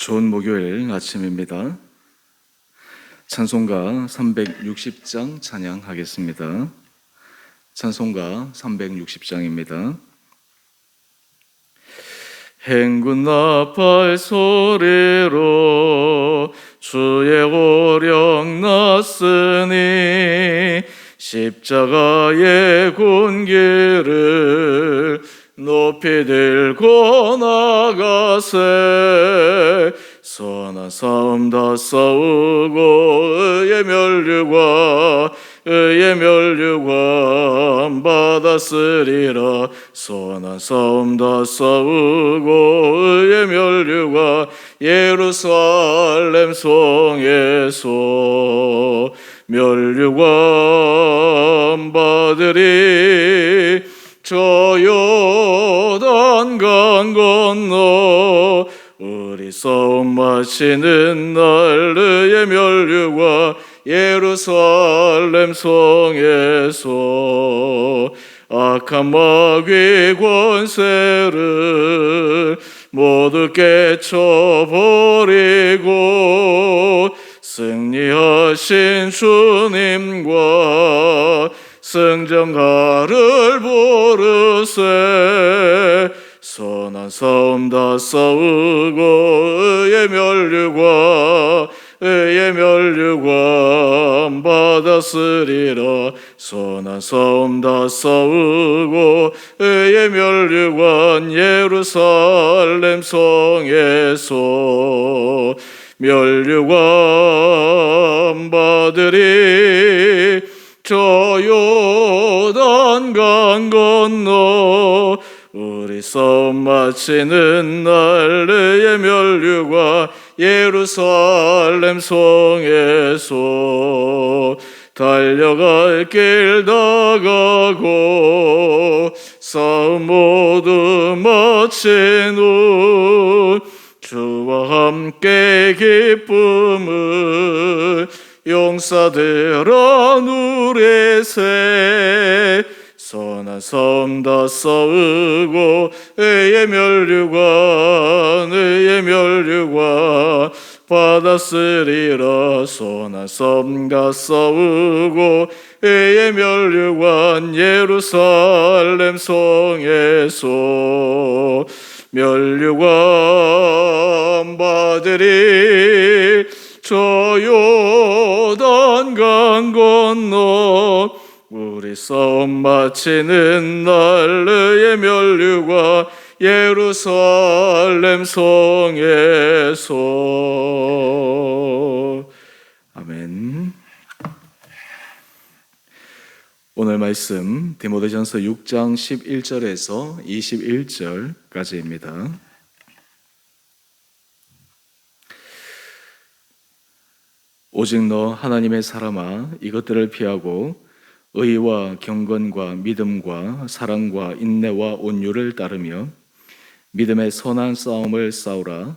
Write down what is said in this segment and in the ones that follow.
좋은 목요일 아침입니다. 찬송가 360장 찬양하겠습니다. 찬송가 360장입니다. 행군 나팔 소리로 주의 오력 났으니 십자가의 군기를 높이 들고 나가세. 선한 싸움 다 싸우고 의의 멸류관 받았으리라. 선한 싸움 다 싸우고 의의 멸류관 예루살렘 성에서 멸류관 받으리. 저 요단강 건너 우리 싸움 마치는 날 의의 멸류관 예루살렘 성에서 악한 마귀 권세를 모두 깨쳐버리고 승리하신 주님과 승전가를 부르세. 선한 싸움 다 싸우고 의의 멸류관 받았으리라. 선한 싸움 다 싸우고 의의 멸류관 예루살렘 성에서 멸류관 받으리. 저 요단강 건너 우리 싸움 마치는 날 의의 멸류관 예루살렘 성에서 달려갈 길 다 가고 싸움 모두 마친 후 주와 함께 기쁨을 용사들아 누리세. 선한 싸움 다 싸우고 의의 멸류관 받았으리라. 선한 싸움 다 싸우고 의의 멸류관 예루살렘 성에서 멸류관 받으리. 저 요단강 건너 우리 싸움 마치는 날 의의 멸류관 예루살렘 성에서. 아멘. 오늘 말씀 디모데전서 6장 11절에서 21절까지입니다. 오직 너 하나님의 사람아 이것들을 피하고 의와 경건과 믿음과 사랑과 인내와 온유를 따르며 믿음의 선한 싸움을 싸우라.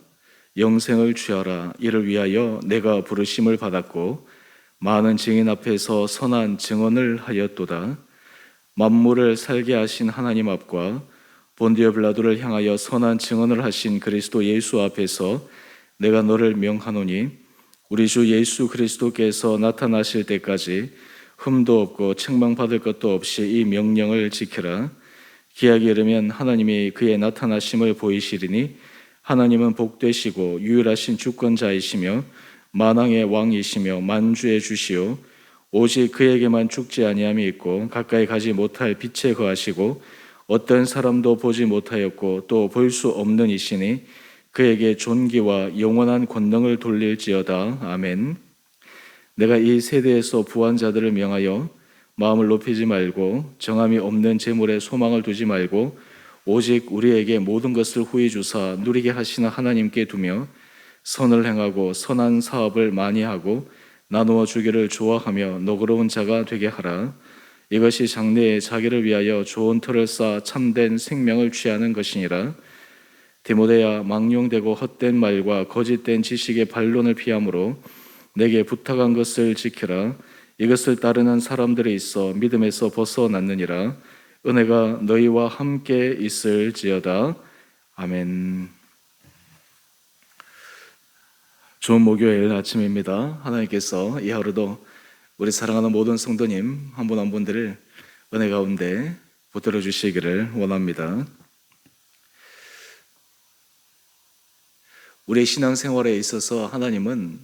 영생을 취하라. 이를 위하여 내가 부르심을 받았고 많은 증인 앞에서 선한 증언을 하였도다. 만물을 살게 하신 하나님 앞과 본디오 빌라도를 향하여 선한 증언을 하신 그리스도 예수 앞에서 내가 너를 명하노니 우리 주 예수 그리스도께서 나타나실 때까지 흠도 없고 책망받을 것도 없이 이 명령을 지키라. 기약이 이르면 하나님이 그의 나타나심을 보이시리니 하나님은 복되시고 유일하신 주권자이시며 만왕의 왕이시며 만주의 주시오. 오직 그에게만 죽지 아니함이 있고 가까이 가지 못할 빛에 거하시고 어떤 사람도 보지 못하였고 또 볼 수 없는 이시니 그에게 존귀와 영원한 권능을 돌릴지어다. 아멘. 내가 이 세대에서 부한 자들을 명하여 마음을 높이지 말고 정함이 없는 재물에 소망을 두지 말고 오직 우리에게 모든 것을 후히 주사 누리게 하시는 하나님께 두며 선을 행하고 선한 사업을 많이 하고 나누어 주기를 좋아하며 너그러운 자가 되게 하라. 이것이 장래에 자기를 위하여 좋은 터를 쌓아 참된 생명을 취하는 것이니라. 디모데야, 망령되고 헛된 말과 거짓된 지식의 반론을 피하므로 내게 부탁한 것을 지키라. 이것을 따르는 사람들이 있어 믿음에서 벗어났느니라. 은혜가 너희와 함께 있을지어다. 아멘. 좋은 목요일 아침입니다. 하나님께서 이 하루도 우리 사랑하는 모든 성도님 한 분 한 분들을 은혜 가운데 붙들어 주시기를 원합니다. 우리의 신앙생활에 있어서 하나님은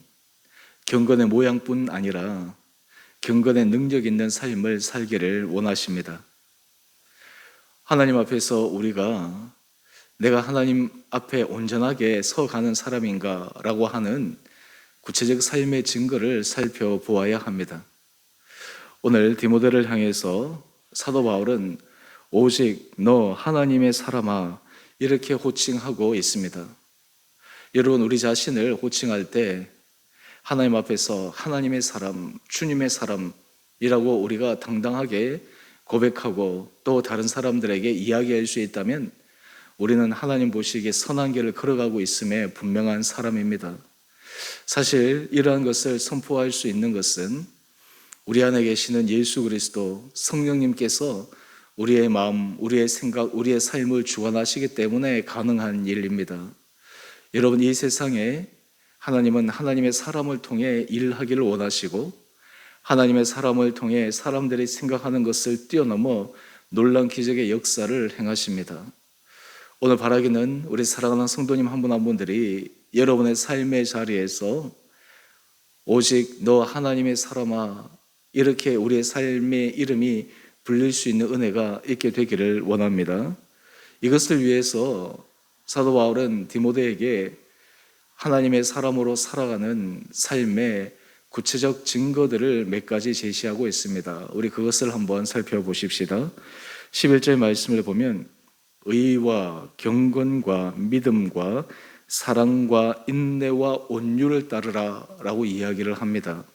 경건의 모양뿐 아니라 경건의 능력 있는 삶을 살기를 원하십니다. 하나님 앞에서 우리가 내가 하나님 앞에 온전하게 서가는 사람인가 라고 하는 구체적 삶의 증거를 살펴보아야 합니다. 오늘 디모데를 향해서 사도 바울은 오직 너 하나님의 사람아 이렇게 호칭하고 있습니다. 여러분, 우리 자신을 호칭할 때 하나님 앞에서 하나님의 사람, 주님의 사람이라고 우리가 당당하게 고백하고 또 다른 사람들에게 이야기할 수 있다면 우리는 하나님 보시기에 선한 길을 걸어가고 있음에 분명한 사람입니다. 사실 이러한 것을 선포할 수 있는 것은 우리 안에 계시는 예수 그리스도 성령님께서 우리의 마음, 우리의 생각, 우리의 삶을 주관하시기 때문에 가능한 일입니다. 여러분, 이 세상에 하나님은 하나님의 사람을 통해 일하기를 원하시고 하나님의 사람을 통해 사람들이 생각하는 것을 뛰어넘어 놀라운 기적의 역사를 행하십니다. 오늘 바라기는 우리 사랑하는 성도님 한 분 한 분들이 여러분의 삶의 자리에서 오직 너 하나님의 사람아 이렇게 우리의 삶의 이름이 불릴 수 있는 은혜가 있게 되기를 원합니다. 이것을 위해서 사도 바울은 디모데에게 하나님의 사람으로 살아가는 삶의 구체적 증거들을 몇 가지 제시하고 있습니다. 우리 그것을 한번 살펴보십시다. 11절 말씀을 보면 의와 경건과 믿음과 사랑과 인내와 온유를 따르라 라고 이야기를 합니다.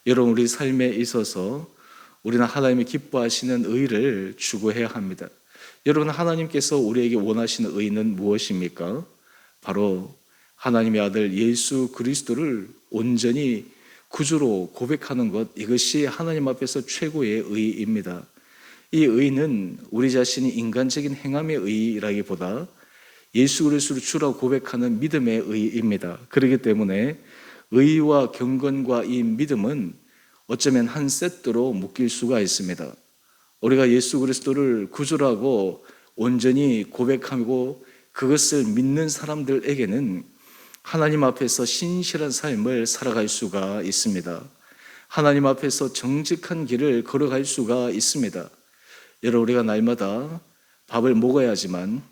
여러분, 우리 삶에 있어서 우리는 하나님이 기뻐하시는 의를 추구해야 합니다. 여러분, 하나님께서 우리에게 원하시는 의는 무엇입니까? 바로 하나님의 아들 예수 그리스도를 온전히 구주로 고백하는 것, 이것이 하나님 앞에서 최고의 의입니다. 이 의는 우리 자신이 인간적인 행함의 의라기보다 예수 그리스도를 주라고 고백하는 믿음의 의입니다. 그렇기 때문에 의와 경건과 이 믿음은 어쩌면 한 세트로 묶일 수가 있습니다. 우리가 예수 그리스도를 구주라고 온전히 고백하고 그것을 믿는 사람들에게는 하나님 앞에서 신실한 삶을 살아갈 수가 있습니다. 하나님 앞에서 정직한 길을 걸어갈 수가 있습니다. 여러분, 우리가 날마다 밥을 먹어야지만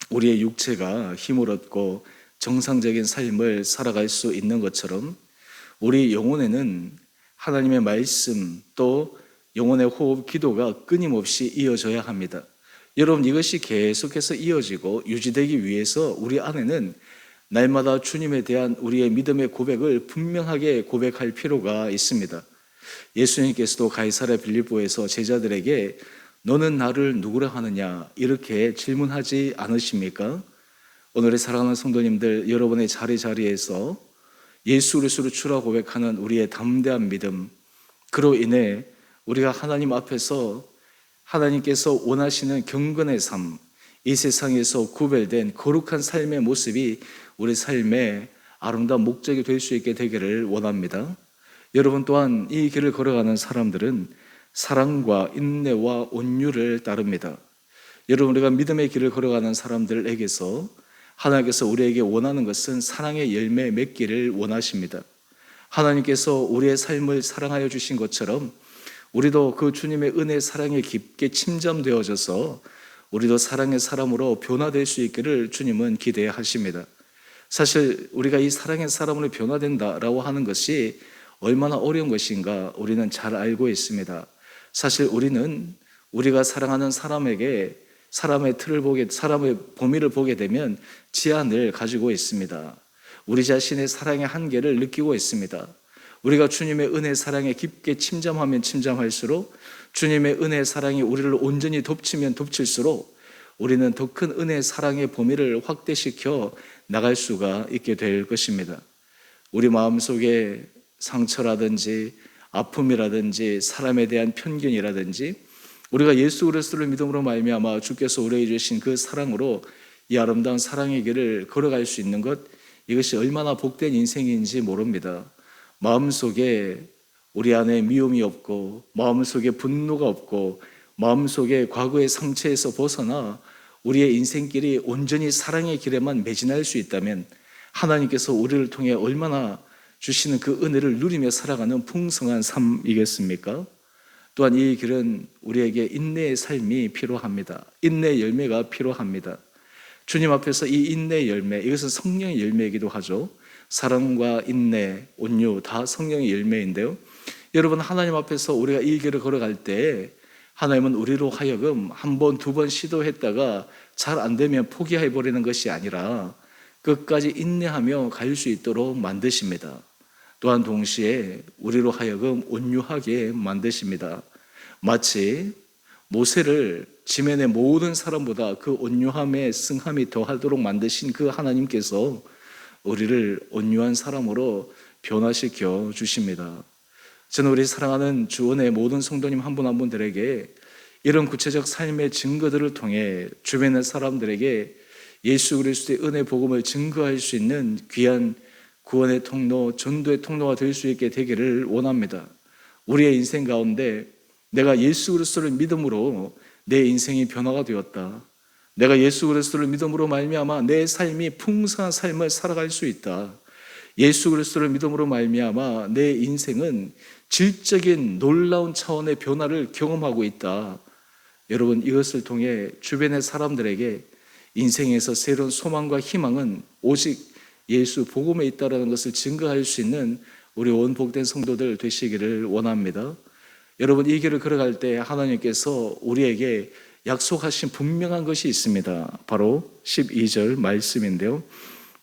우리의 육체가 힘을 얻고 정상적인 삶을 살아갈 수 있는 것처럼 우리 영혼에는 하나님의 말씀 또 영혼의 호흡, 기도가 끊임없이 이어져야 합니다. 여러분, 이것이 계속해서 이어지고 유지되기 위해서 우리 안에는 날마다 주님에 대한 우리의 믿음의 고백을 분명하게 고백할 필요가 있습니다. 예수님께서도 가이사랴 빌립보에서 제자들에게 너는 나를 누구라 하느냐 이렇게 질문하지 않으십니까? 오늘의 사랑하는 성도님들, 여러분의 자리에서 예수 그리스도를 주라 고백하는 우리의 담대한 믿음, 그로 인해 우리가 하나님 앞에서 하나님께서 원하시는 경건의 삶, 이 세상에서 구별된 거룩한 삶의 모습이 우리 삶의 아름다운 목적이 될 수 있게 되기를 원합니다. 여러분 또한 이 길을 걸어가는 사람들은 사랑과 인내와 온유를 따릅니다. 여러분, 우리가 믿음의 길을 걸어가는 사람들에게서 하나님께서 우리에게 원하는 것은 사랑의 열매 맺기를 원하십니다. 하나님께서 우리의 삶을 사랑하여 주신 것처럼 우리도 그 주님의 은혜 사랑에 깊게 침잠되어져서 우리도 사랑의 사람으로 변화될 수 있기를 주님은 기대하십니다. 사실 우리가 이 사랑의 사람으로 변화된다라고 하는 것이 얼마나 어려운 것인가 우리는 잘 알고 있습니다. 사실 우리는 우리가 사랑하는 사람에게 사람의 범위를 보게 되면 제한을 가지고 있습니다. 우리 자신의 사랑의 한계를 느끼고 있습니다. 우리가 주님의 은혜 사랑에 깊게 침잠하면 침잠할수록 주님의 은혜 사랑이 우리를 온전히 덮치면 덮칠수록 우리는 더 큰 은혜 사랑의 범위를 확대시켜 나갈 수가 있게 될 것입니다. 우리 마음속에 상처라든지 아픔이라든지 사람에 대한 편견이라든지 우리가 예수 그리스도를 믿음으로 말미암아 주께서 우리에게 주신 그 사랑으로 이 아름다운 사랑의 길을 걸어갈 수 있는 것, 이것이 얼마나 복된 인생인지 모릅니다. 마음속에 우리 안에 미움이 없고, 마음속에 분노가 없고, 마음속에 과거의 상처에서 벗어나 우리의 인생길이 온전히 사랑의 길에만 매진할 수 있다면 하나님께서 우리를 통해 얼마나 주시는 그 은혜를 누리며 살아가는 풍성한 삶이겠습니까? 또한 이 길은 우리에게 인내의 삶이 필요합니다. 인내의 열매가 필요합니다. 주님 앞에서 이 인내의 열매, 이것은 성령의 열매이기도 하죠. 사랑과 인내, 온유 다 성령의 열매인데요. 여러분, 하나님 앞에서 우리가 이 길을 걸어갈 때 하나님은 우리로 하여금 한 번, 두 번 시도했다가 잘 안 되면 포기해버리는 것이 아니라 끝까지 인내하며 갈 수 있도록 만드십니다. 또한 동시에 우리로 하여금 온유하게 만드십니다. 마치 모세를 지면의 모든 사람보다 그 온유함에 승함이 더하도록 만드신 그 하나님께서 우리를 온유한 사람으로 변화시켜 주십니다. 저는 우리 사랑하는 주원의 모든 성도님 한 분 한 분들에게 이런 구체적 삶의 증거들을 통해 주변의 사람들에게 예수 그리스도의 은혜 복음을 증거할 수 있는 귀한 구원의 통로, 전도의 통로가 될 수 있게 되기를 원합니다. 우리의 인생 가운데 내가 예수 그리스도를 믿음으로 내 인생이 변화가 되었다. 내가 예수 그리스도를 믿음으로 말미암아 내 삶이 풍성한 삶을 살아갈 수 있다. 예수 그리스도를 믿음으로 말미암아 내 인생은 질적인 놀라운 차원의 변화를 경험하고 있다. 여러분, 이것을 통해 주변의 사람들에게 인생에서 새로운 소망과 희망은 오직 예수 복음에 있다는 것을 증거할 수 있는 우리 온 복된 성도들 되시기를 원합니다. 여러분, 이 길을 걸어갈 때 하나님께서 우리에게 약속하신 분명한 것이 있습니다. 바로 12절 말씀인데요.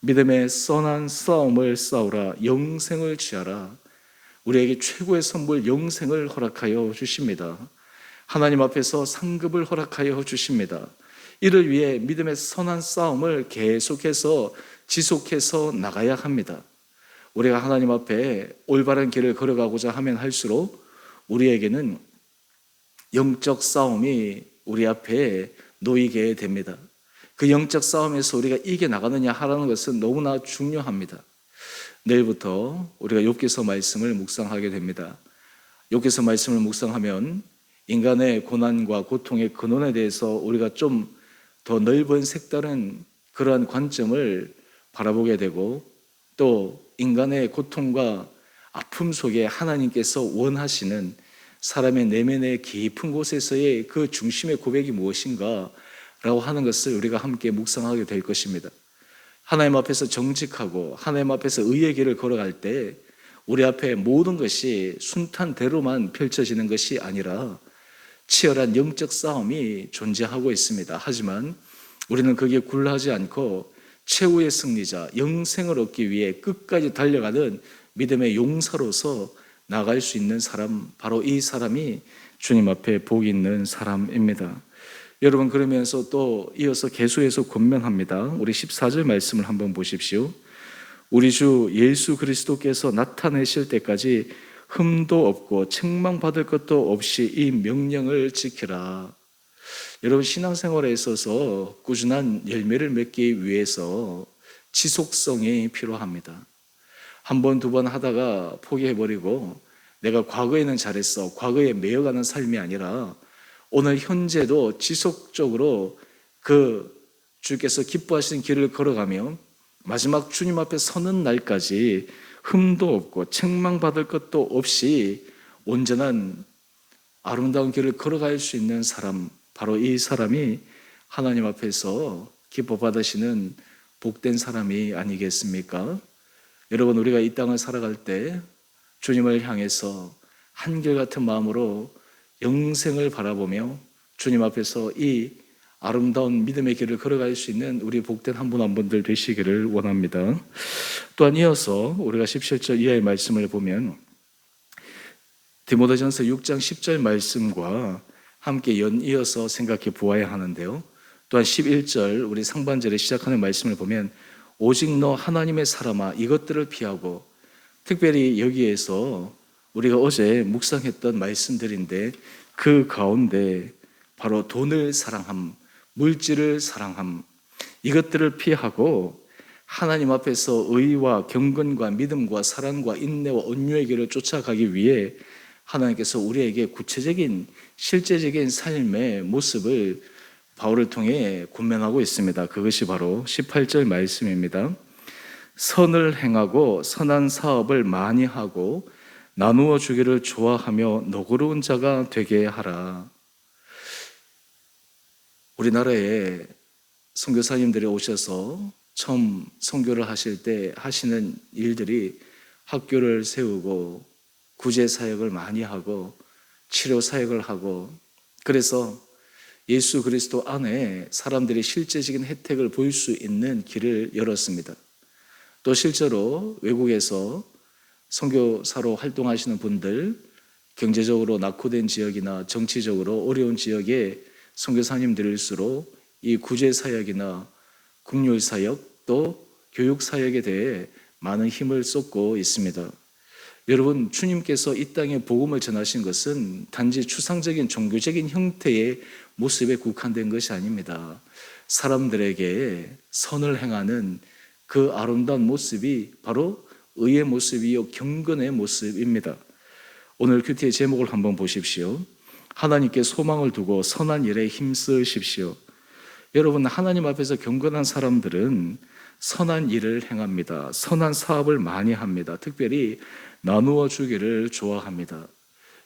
믿음의 선한 싸움을 싸우라, 영생을 취하라. 우리에게 최고의 선물 영생을 허락하여 주십니다. 하나님 앞에서 상급을 허락하여 주십니다. 이를 위해 믿음의 선한 싸움을 계속해서 지속해서 나가야 합니다. 우리가 하나님 앞에 올바른 길을 걸어가고자 하면 할수록 우리에게는 영적 싸움이 우리 앞에 놓이게 됩니다. 그 영적 싸움에서 우리가 이겨나가느냐 하라는 것은 너무나 중요합니다. 내일부터 우리가 욥기서 말씀을 묵상하게 됩니다. 욥기서 말씀을 묵상하면 인간의 고난과 고통의 근원에 대해서 우리가 좀 더 넓은 색다른 그러한 관점을 바라보게 되고, 또 인간의 고통과 아픔 속에 하나님께서 원하시는 사람의 내면의 깊은 곳에서의 그 중심의 고백이 무엇인가 라고 하는 것을 우리가 함께 묵상하게 될 것입니다. 하나님 앞에서 정직하고 하나님 앞에서 의의 길을 걸어갈 때 우리 앞에 모든 것이 순탄대로만 펼쳐지는 것이 아니라 치열한 영적 싸움이 존재하고 있습니다. 하지만 우리는 거기에 굴하지 않고 최후의 승리자, 영생을 얻기 위해 끝까지 달려가는 믿음의 용사로서 나갈 수 있는 사람, 바로 이 사람이 주님 앞에 복 있는 사람입니다. 여러분, 그러면서 또 이어서 계속해서 권면합니다. 우리 14절 말씀을 한번 보십시오. 우리 주 예수 그리스도께서 나타내실 때까지 흠도 없고 책망받을 것도 없이 이 명령을 지키라. 여러분, 신앙생활에 있어서 꾸준한 열매를 맺기 위해서 지속성이 필요합니다. 한 번, 두 번 하다가 포기해버리고 내가 과거에는 잘했어, 과거에 매여가는 삶이 아니라 오늘 현재도 지속적으로 그 주께서 기뻐하시는 길을 걸어가며 마지막 주님 앞에 서는 날까지 흠도 없고 책망받을 것도 없이 온전한 아름다운 길을 걸어갈 수 있는 사람, 바로 이 사람이 하나님 앞에서 기뻐 받으시는 복된 사람이 아니겠습니까? 여러분, 우리가 이 땅을 살아갈 때 주님을 향해서 한결같은 마음으로 영생을 바라보며 주님 앞에서 이 아름다운 믿음의 길을 걸어갈 수 있는 우리 복된 한 분 한 분들 되시기를 원합니다. 또한 이어서 우리가 17절 이하의 말씀을 보면 디모데전서 6장 10절 말씀과 함께 연이어서 생각해 보아야 하는데요. 또한 11절 우리 상반절에 시작하는 말씀을 보면 오직 너 하나님의 사람아 이것들을 피하고, 특별히 여기에서 우리가 어제 묵상했던 말씀들인데 그 가운데 바로 돈을 사랑함, 물질을 사랑함, 이것들을 피하고 하나님 앞에서 의와 경건과 믿음과 사랑과 인내와 온유의 길을 쫓아가기 위해 하나님께서 우리에게 구체적인 실제적인 삶의 모습을 바울을 통해 권면하고 있습니다. 그것이 바로 18절 말씀입니다. 선을 행하고 선한 사업을 많이 하고 나누어 주기를 좋아하며 너그러운 자가 되게 하라. 우리나라에 선교사님들이 오셔서 처음 선교를 하실 때 하시는 일들이 학교를 세우고 구제 사역을 많이 하고 치료 사역을 하고, 그래서 예수 그리스도 안에 사람들이 실제적인 혜택을 볼 수 있는 길을 열었습니다. 또 실제로 외국에서 선교사로 활동하시는 분들, 경제적으로 낙후된 지역이나 정치적으로 어려운 지역의 선교사님들일수록 이 구제 사역이나 국률 사역 또 교육 사역에 대해 많은 힘을 쏟고 있습니다. 여러분, 주님께서 이 땅에 복음을 전하신 것은 단지 추상적인 종교적인 형태의 모습에 국한된 것이 아닙니다. 사람들에게 선을 행하는 그 아름다운 모습이 바로 의의 모습이요 경건의 모습입니다. 오늘 큐티의 제목을 한번 보십시오. 하나님께 소망을 두고 선한 일에 힘쓰십시오. 여러분, 하나님 앞에서 경건한 사람들은 선한 일을 행합니다. 선한 사업을 많이 합니다. 특별히 나누어 주기를 좋아합니다.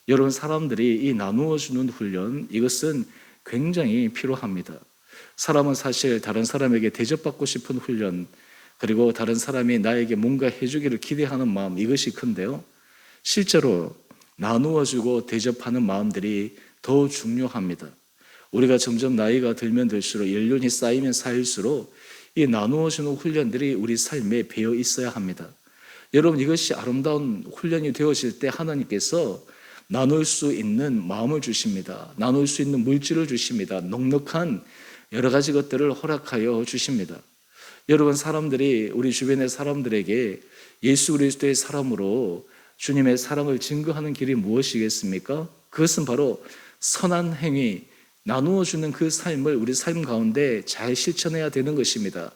여러분, 사람들이 이 나누어 주는 훈련, 이것은 굉장히 필요합니다. 사람은 사실 다른 사람에게 대접받고 싶은 훈련, 그리고 다른 사람이 나에게 뭔가 해주기를 기대하는 마음, 이것이 큰데요, 실제로 나누어 주고 대접하는 마음들이 더 중요합니다. 우리가 점점 나이가 들면 들수록, 연륜이 쌓이면 쌓일수록 이 나누어 주는 훈련들이 우리 삶에 배어 있어야 합니다. 여러분, 이것이 아름다운 훈련이 되어질 때 하나님께서 나눌 수 있는 마음을 주십니다. 나눌 수 있는 물질을 주십니다. 넉넉한 여러 가지 것들을 허락하여 주십니다. 여러분, 사람들이, 우리 주변의 사람들에게 예수 그리스도의 사람으로 주님의 사랑을 증거하는 길이 무엇이겠습니까? 그것은 바로 선한 행위, 나누어 주는 그 삶을 우리 삶 가운데 잘 실천해야 되는 것입니다.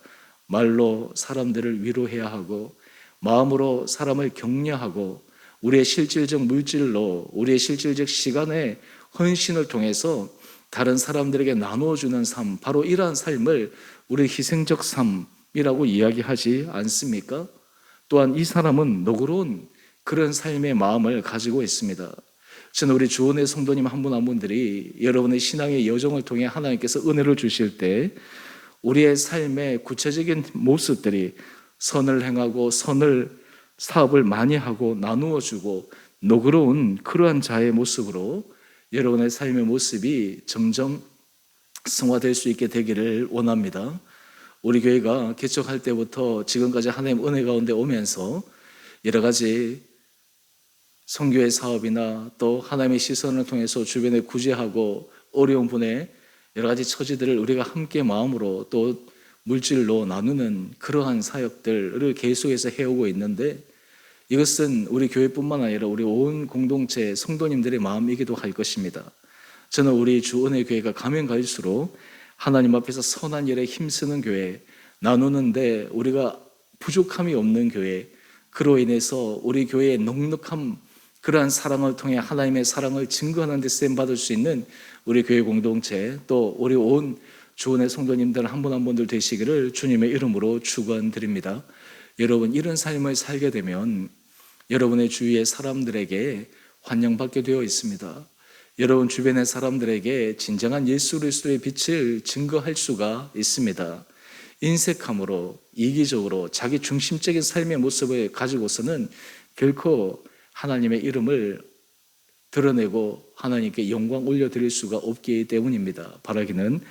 말로 사람들을 위로해야 하고, 마음으로 사람을 격려하고, 우리의 실질적 물질로, 우리의 실질적 시간의 헌신을 통해서 다른 사람들에게 나누어 주는 삶, 바로 이러한 삶을 우리 희생적 삶이라고 이야기하지 않습니까? 또한 이 사람은 너그러운 그런 삶의 마음을 가지고 있습니다. 저는 우리 주원의 성도님 한 분 한 분들이 여러분의 신앙의 여정을 통해 하나님께서 은혜를 주실 때 우리의 삶의 구체적인 모습들이 선을 행하고 선을 사업을 많이 하고 나누어 주고 너그러운 그러한 자의 모습으로 여러분의 삶의 모습이 점점 성화될 수 있게 되기를 원합니다. 우리 교회가 개척할 때부터 지금까지 하나님 은혜 가운데 오면서 여러 가지 선교의 사업이나 또 하나님의 시선을 통해서 주변에 구제하고 어려운 분의 여러 가지 처지들을 우리가 함께 마음으로 또 물질로 나누는 그러한 사역들을 계속해서 해오고 있는데, 이것은 우리 교회뿐만 아니라 우리 온 공동체 성도님들의 마음이기도 할 것입니다. 저는 우리 주은혜 교회가 가면 갈수록 하나님 앞에서 선한 일에 힘쓰는 교회, 나누는데 우리가 부족함이 없는 교회, 그로 인해서 우리 교회의 넉넉한 그러한 사랑을 통해 하나님의 사랑을 증거하는 데 쓰임받을 수 있는 우리 교회 공동체, 또 우리 온 주은혜 성도님들 한 분 한 분들 되시기를 주님의 이름으로 축원드립니다. 여러분, 이런 삶을 살게 되면 여러분의 주위의 사람들에게 환영받게 되어 있습니다. 여러분 주변의 사람들에게 진정한 예수 그리스도의 빛을 증거할 수가 있습니다. 인색함으로, 이기적으로 자기 중심적인 삶의 모습을 가지고서는 결코 하나님의 이름을 드러내고 하나님께 영광 올려드릴 수가 없기 때문입니다. 바라기는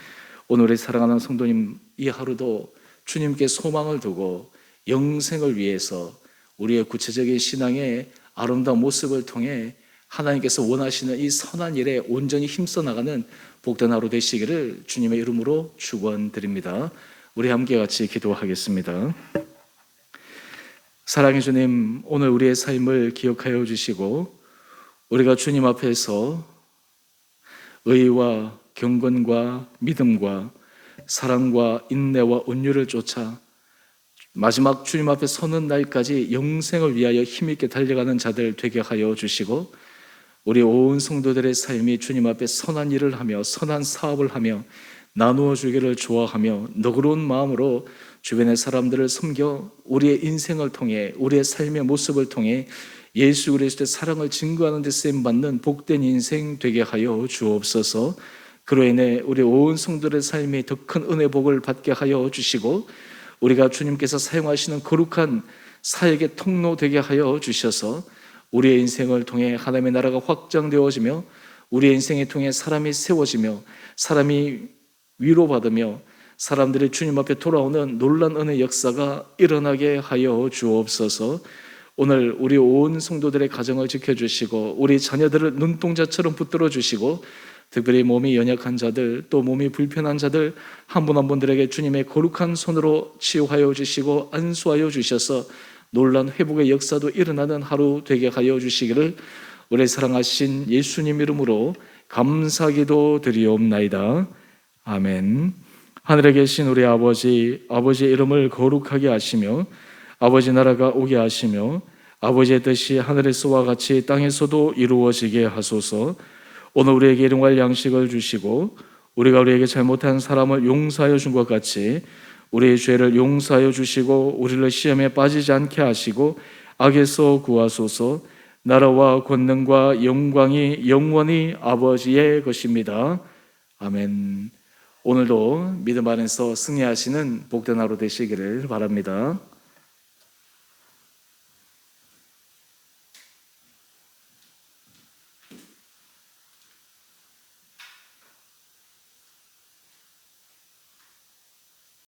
오늘의 사랑하는 성도님, 이 하루도 주님께 소망을 두고 영생을 위해서 우리의 구체적인 신앙의 아름다운 모습을 통해 하나님께서 원하시는 이 선한 일에 온전히 힘써 나가는 복된 하루 되시기를 주님의 이름으로 축원드립니다. 우리 함께 같이 기도하겠습니다. 사랑의 주님, 오늘 우리의 삶을 기억하여 주시고 우리가 주님 앞에서 의와 경건과 믿음과 사랑과 인내와 온유를 쫓아 마지막 주님 앞에 서는 날까지 영생을 위하여 힘있게 달려가는 자들 되게 하여 주시고, 우리 온 성도들의 삶이 주님 앞에 선한 일을 하며 선한 사업을 하며 나누어 주기를 좋아하며 너그러운 마음으로 주변의 사람들을 섬겨 우리의 인생을 통해, 우리의 삶의 모습을 통해 예수 그리스도의 사랑을 증거하는 데 쓰임받는 복된 인생 되게 하여 주옵소서. 그로 인해 우리 온 성도들의 삶이 더 큰 은혜 복을 받게 하여 주시고, 우리가 주님께서 사용하시는 거룩한 사역의 통로 되게 하여 주셔서 우리의 인생을 통해 하나님의 나라가 확장되어지며, 우리의 인생을 통해 사람이 세워지며 사람이 위로받으며 사람들이 주님 앞에 돌아오는 놀란 은혜 역사가 일어나게 하여 주옵소서. 오늘 우리 온 성도들의 가정을 지켜주시고 우리 자녀들을 눈동자처럼 붙들어 주시고, 특별히 몸이 연약한 자들, 또 몸이 불편한 자들 한 분 한 분들에게 주님의 거룩한 손으로 치유하여 주시고 안수하여 주셔서 놀란 회복의 역사도 일어나는 하루 되게 하여 주시기를 우리 사랑하신 예수님 이름으로 감사기도 드리옵나이다. 아멘. 하늘에 계신 우리 아버지, 아버지의 이름을 거룩하게 하시며 아버지 나라가 오게 하시며 아버지의 뜻이 하늘에서와 같이 땅에서도 이루어지게 하소서. 오늘 우리에게 일용할 양식을 주시고 우리가 우리에게 잘못한 사람을 용서하여 준 것 같이 우리의 죄를 용서하여 주시고 우리를 시험에 빠지지 않게 하시고 악에서 구하소서. 나라와 권능과 영광이 영원히 아버지의 것입니다. 아멘. 오늘도 믿음 안에서 승리하시는 복된 하루 되시기를 바랍니다.